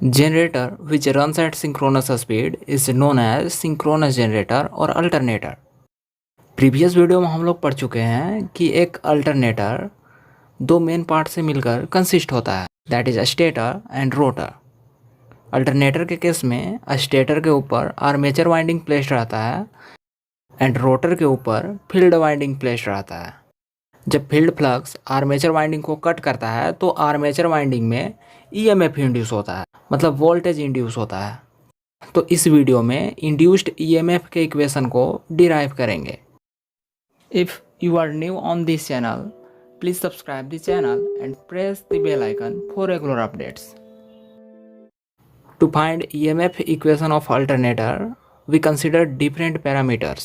Generator which runs at synchronous speed is known as synchronous generator और alternator। Previous video में हम लोग पढ़ चुके हैं कि एक अल्टरनेटर दो मेन पार्ट से मिलकर कंसिस्ट होता है, that is stator and rotor. Alternator के केस में स्टेटर के ऊपर आर्मेचर वाइंडिंग प्लेस्ड रहता है एंड रोटर के ऊपर फील्ड वाइंडिंग प्लेस्ड रहता है। जब फील्ड फ्लक्स आर्मेचर वाइंडिंग को कट करता है तो आर्मेचर वाइंडिंग में ईएमएफ इंड्यूस होता है, मतलब वोल्टेज इंड्यूस होता है। तो इस वीडियो में इंड्यूस्ड ईएमएफ के इक्वेशन को डिराइव करेंगे। If you are new on this channel, please subscribe the channel and press the bell icon for regular updates. To find EMF equation of alternator, we consider different parameters.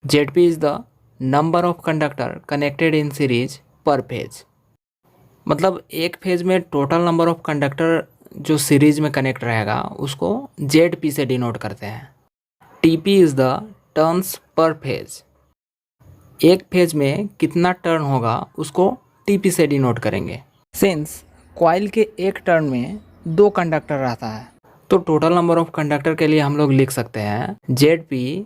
ZP is the number of conductor connected in series per phase. मतलब एक phase में total number of conductor जो series में connect रहेगा उसको ZP से denote करते हैं। TP is the turns per phase. एक फेज में कितना टर्न होगा उसको TP से डिनोट करेंगे। सिंस कॉइल के एक टर्न में दो कंडक्टर रहता है तो टोटल नंबर ऑफ कंडक्टर के लिए हम लोग लिख सकते हैं ZP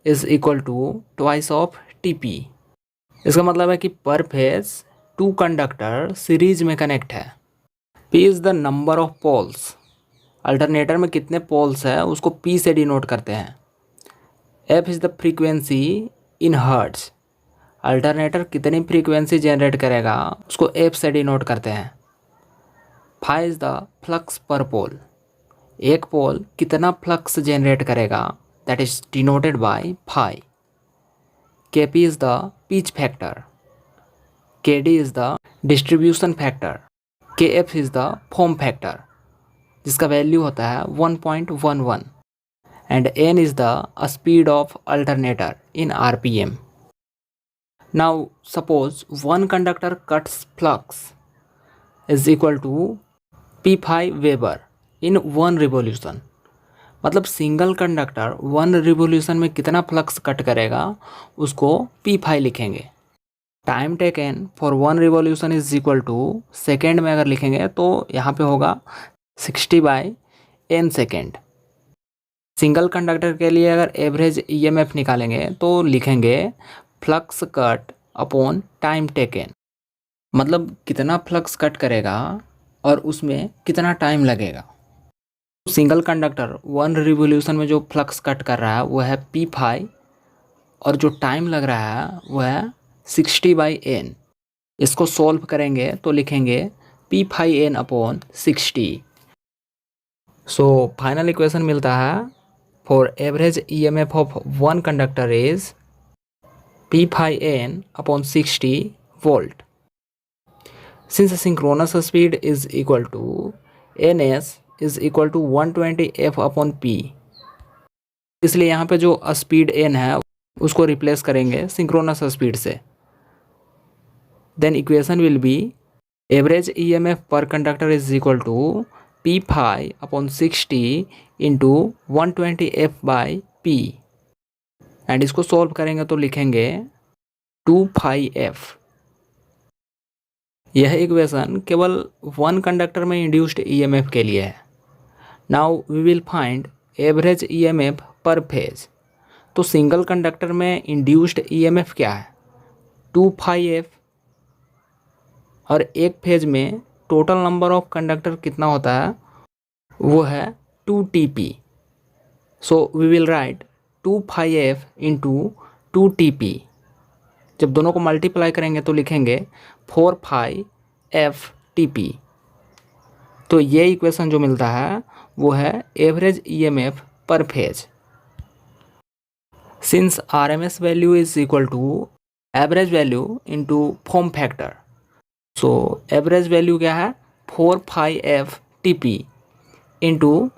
is equal to twice of TP। इसका मतलब है कि per phase two conductor series में कनेक्ट है। P is the number of poles. Alternator में कितने पोल्स है उसको P से डिनोट करते हैं। F is the frequency in hertz. Alternator कितनी फ्रीक्वेंसी जनरेट करेगा उसको F से डिनोट करते हैं। Phi इज़ द फ्लक्स पर पोल। एक पोल कितना फ्लक्स जनरेट करेगा, that is denoted by phi. Kp is the pitch factor. Kd is the distribution factor. Kf is the form factor जिसका वैल्यू होता है 1.11 and n is the speed of alternator in RPM। Now suppose one conductor cuts flux is equal to P5 weber in one revolution. मतलब single conductor one revolution में कितना flux cut करेगा उसको P5 लिखेंगे। Time taken for one revolution is equal to, second में अगर लिखेंगे तो यहाँ पे होगा 60/n सेकेंड। सिंगल कंडक्टर के लिए अगर एवरेज EMF निकालेंगे तो लिखेंगे flux cut upon time taken. मतलब कितना फ्लक्स कट करेगा और उसमें कितना टाइम लगेगा। सिंगल कंडक्टर वन रिवोल्यूशन में जो फ्लक्स कट कर रहा है वो है P5 और जो टाइम लग रहा है वो है 60/n। इसको सॉल्व करेंगे तो लिखेंगे P5n upon 60। So final equation मिलता है for average EMF of one conductor is P5n upon 60 volt. Since synchronous speed is equal to ns is equal to 120 F upon P, इसलिए यहाँ पे जो स्पीड n है उसको रिप्लेस करेंगे synchronous speed से। Then equation will be average EMF per conductor is equal to P5 upon 60 into 120 F/P and इसको solve करेंगे तो लिखेंगे 2πf। यह इक्वेशन केवल वन कंडक्टर में इंड्यूस्ड EMF के लिए है। Now we will find average EMF per phase. तो सिंगल कंडक्टर में इंड्यूस्ड EMF क्या है, 2πf, और एक फेज में टोटल नंबर ऑफ कंडक्टर कितना होता है वो है 2TP। So we will write 2πf into 2TP। जब दोनों को मल्टीप्लाई करेंगे तो लिखेंगे 4πf/TP। तो ये इक्वेशन जो मिलता है वो है average EMF per phase. Since RMS value is equal to average value into form factor, so average value क्या है 4πf/TP इंटू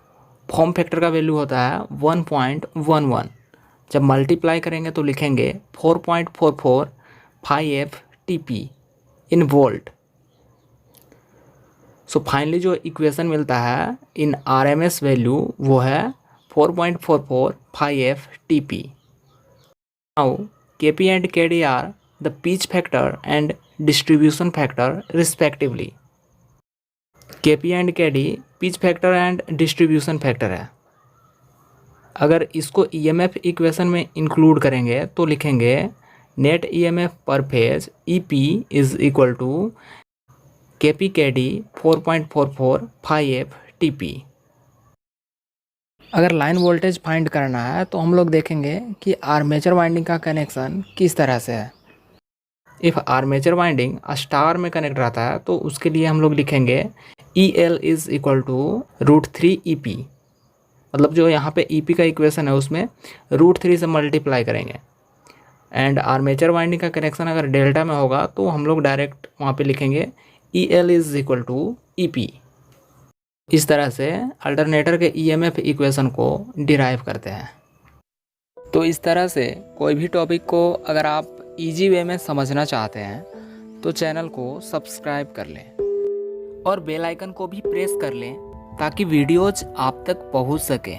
फॉर्म फैक्टर का वैल्यू होता है 1.11। जब मल्टीप्लाई करेंगे तो लिखेंगे 4.44πf/TP in volt. So finally जो इक्वेशन मिलता है इन RMS वैल्यू वो है 4.44πf/TP। Now Kp and Kd are the pitch factor and distribution factor respectively. Kp and Kd pitch factor and distribution factor है। अगर इसको ईएमएफ इक्वेशन में include करेंगे तो लिखेंगे net EMF per phase EP is equal to KP K D 4.44 phi F TP. अगर line voltage find करना है तो हम लोग देखेंगे कि आर्मेचर वाइंडिंग का कनेक्शन किस तरह से है। इफ़ आर्मेचर वाइंडिंग स्टार में कनेक्ट रहता है तो उसके लिए हम लोग लिखेंगे E L is equal to √3 EP। मतलब जो यहाँ पे EP का इक्वेशन है उसमें √3 से मल्टीप्लाई करेंगे। एंड आर्मेचर वाइंडिंग का कनेक्शन अगर डेल्टा में होगा तो हम लोग डायरेक्ट वहाँ पे लिखेंगे E L is equal to EP। इस तरह से अल्टरनेटर के EMF इक्वेशन को डिराइव करते हैं। तो इस तरह से कोई भी टॉपिक को अगर आप इजी वे में समझना चाहते हैं तो चैनल को सब्सक्राइब कर लें और बेल आइकन को भी प्रेस कर लें ताकि वीडियोज आप तक पहुंच सके।